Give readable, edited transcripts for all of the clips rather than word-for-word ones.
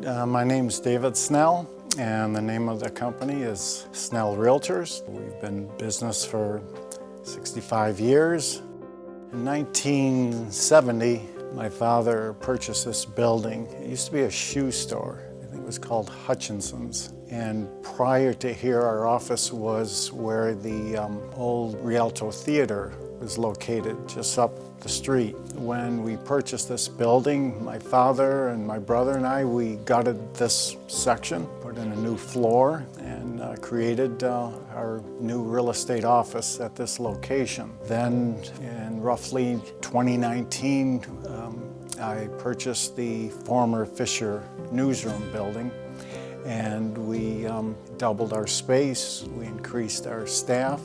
My name's David Snell, and the name of the company is Snell Realtors. We've been in business for 65 years. In 1970, my father purchased this building. It used to be a shoe store. I think it was called Hutchinson's. And prior to here, our office was where the old Rialto Theater was located, just up the street. When we purchased this building, my father and my brother and I, we gutted this section, put in a new floor, and created our new real estate office at this location. Then in roughly 2019, I purchased the former Fisher newsroom building, and we doubled our space, we increased our staff,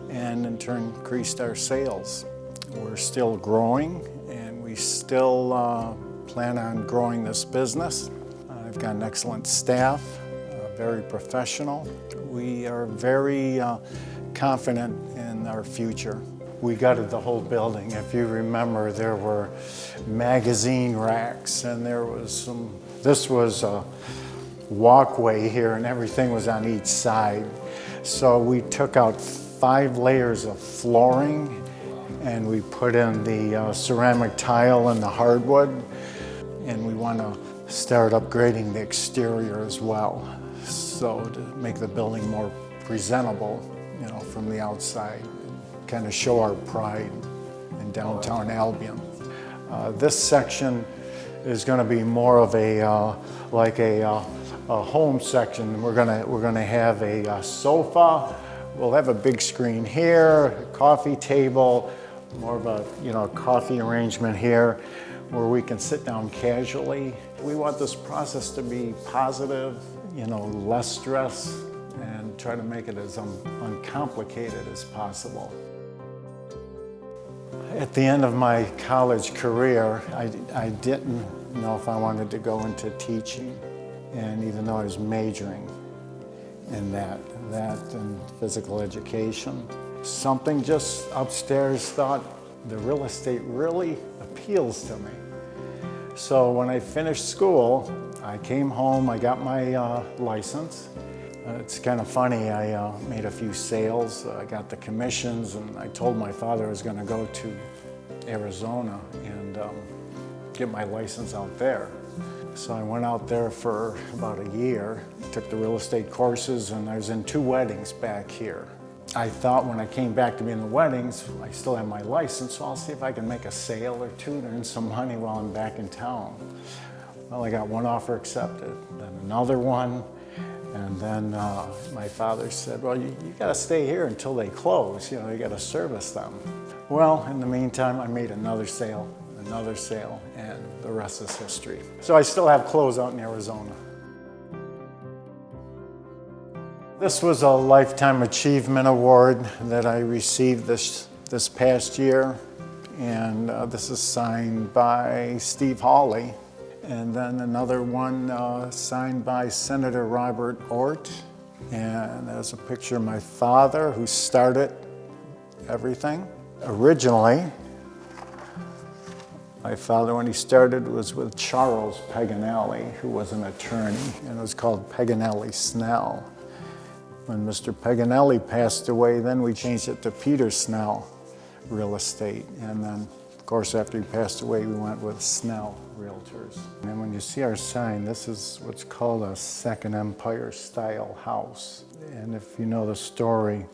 and in turn increased our sales. We're still growing, and we still plan on growing this business. I've got an excellent staff, very professional. We are very confident in our future. We gutted the whole building. If you remember, there were magazine racks, and this was a walkway here, and everything was on each side. So we took out 5 layers of flooring, and we put in the ceramic tile and the hardwood, and we want to start upgrading the exterior as well, so to make the building more presentable, from the outside, and kind of show our pride in downtown Albion. This section is going to be more of a home section. We're gonna have a sofa. We'll have a big screen here, a coffee table, more of a coffee arrangement here where we can sit down casually. We want this process to be positive, less stress, and try to make it as uncomplicated as possible. At the end of my college career, I didn't know if I wanted to go into teaching, and even though I was majoring in that and physical education, something just upstairs thought the real estate really appeals to me. So when I finished school, I came home, I got my license. It's kind of funny, I made a few sales, I got the commissions, and I told my father I was going to go to Arizona and get my license out there. So I went out there for about a year, took the real estate courses, and I was in 2 weddings back here. I thought when I came back to be in the weddings, I still have my license, so I'll see if I can make a sale or 2 to earn some money while I'm back in town. Well, I got 1 offer accepted, then another one, and then my father said, well, you gotta stay here until they close, you gotta service them. Well, in the meantime, I made another sale, and the rest is history. So I still have clothes out in Arizona. This was a Lifetime Achievement Award that I received this past year, and this is signed by Steve Hawley. And then another one signed by Senator Robert Ort, and there's a picture of my father who started everything. Originally, my father, when he started, was with Charles Paganelli, who was an attorney, and it was called Paganelli Snell. When Mr. Paganelli passed away, then we changed it to Peter Snell Real Estate. And then, of course, after he passed away, we went with Snell Realtors. And when you see our sign, this is what's called a Second Empire style house. And if you know the story,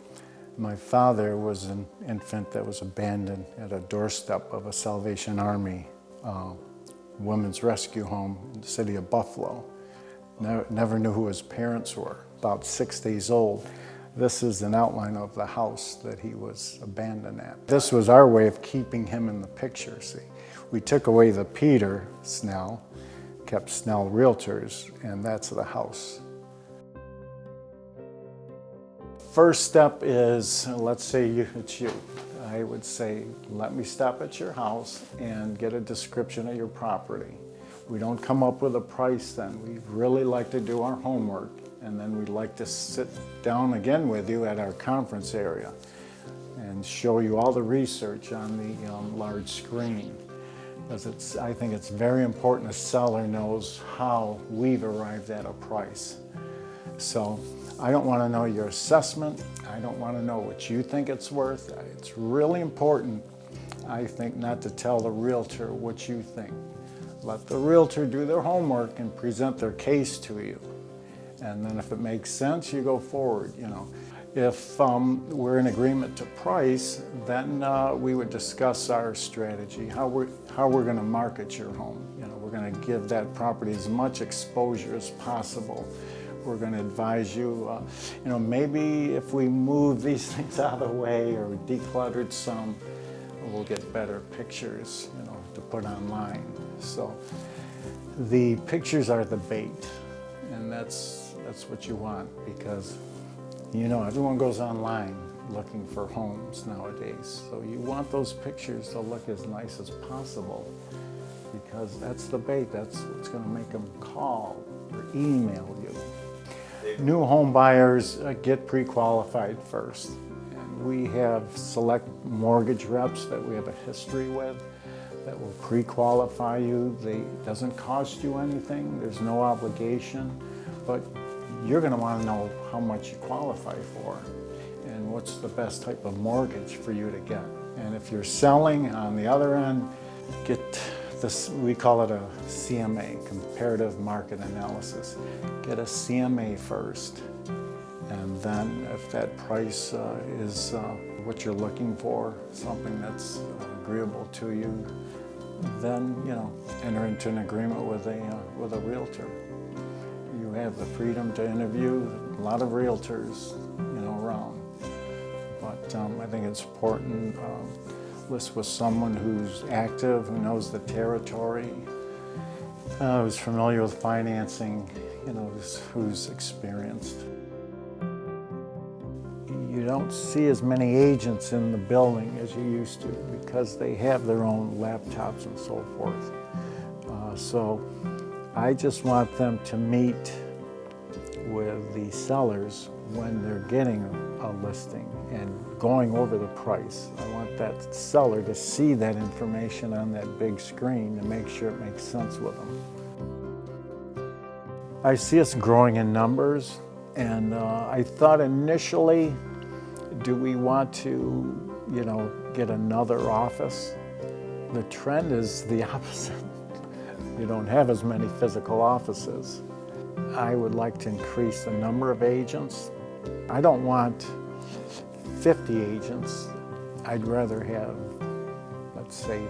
my father was an infant that was abandoned at a doorstep of a Salvation Army women's rescue home in the city of Buffalo. Never knew who his parents were. About 6 days old. This is an outline of the house that he was abandoned at. This was our way of keeping him in the picture, see. We took away the Peter Snell, kept Snell Realtors, and that's the house. First step is, let's say it's you. I would say, let me stop at your house and get a description of your property. We don't come up with a price then. We really like to do our homework, and then we'd like to sit down again with you at our conference area and show you all the research on the large screen. because I think it's very important a seller knows how we've arrived at a price. So I don't want to know your assessment. I don't want to know what you think it's worth. It's really important, I think, not to tell the realtor what you think. Let the realtor do their homework and present their case to you. And then if it makes sense, you go forward, you know. If we're in agreement to price, then we would discuss our strategy, how we're going to market your home. You know, we're going to give that property as much exposure as possible. We're going to advise you, you know, maybe if we move these things out of the way or decluttered some, we'll get better pictures, you know, to put online. So the pictures are the bait, and that's what you want, because you know everyone goes online looking for homes nowadays. So you want those pictures to look as nice as possible, because that's the bait. That's what's going to make them call or email you. New home buyers get pre-qualified first. And we have select mortgage reps that we have a history with that will pre-qualify you. It doesn't cost you anything. There's no obligation, but you're going to want to know how much you qualify for and what's the best type of mortgage for you to get. And if you're selling on the other end, get this, we call it a CMA, comparative market analysis. Get a CMA first, and then if that price is what you're looking for, something that's agreeable to you, then, you know, enter into an agreement with a realtor. You have the freedom to interview a lot of realtors, you know, around. But I think it's important, list with someone who's active, who knows the territory, who's familiar with financing, you know, who's experienced. You don't see as many agents in the building as you used to, because they have their own laptops and so forth. So I just want them to meet with the sellers when they're getting a listing and going over the price. I want that seller to see that information on that big screen to make sure it makes sense with them. I see us growing in numbers, and I thought initially, do we want to, you know, get another office? The trend is the opposite. You don't have as many physical offices. I would like to increase the number of agents. I don't want 50 agents. I'd rather have, let's say,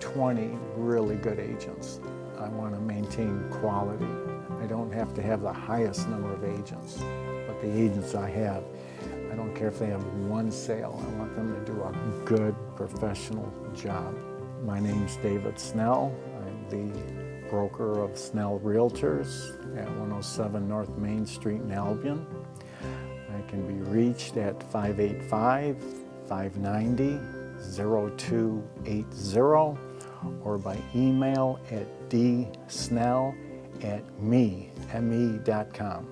20 really good agents. I want to maintain quality. I don't have to have the highest number of agents, but the agents I have, I don't care if they have one sale. I want them to do a good professional job. My name's David Snell. I'm the broker of Snell Realtors at 107 North Main Street in Albion. I can be reached at 585-590-0280 or by email at dsnell@me.com.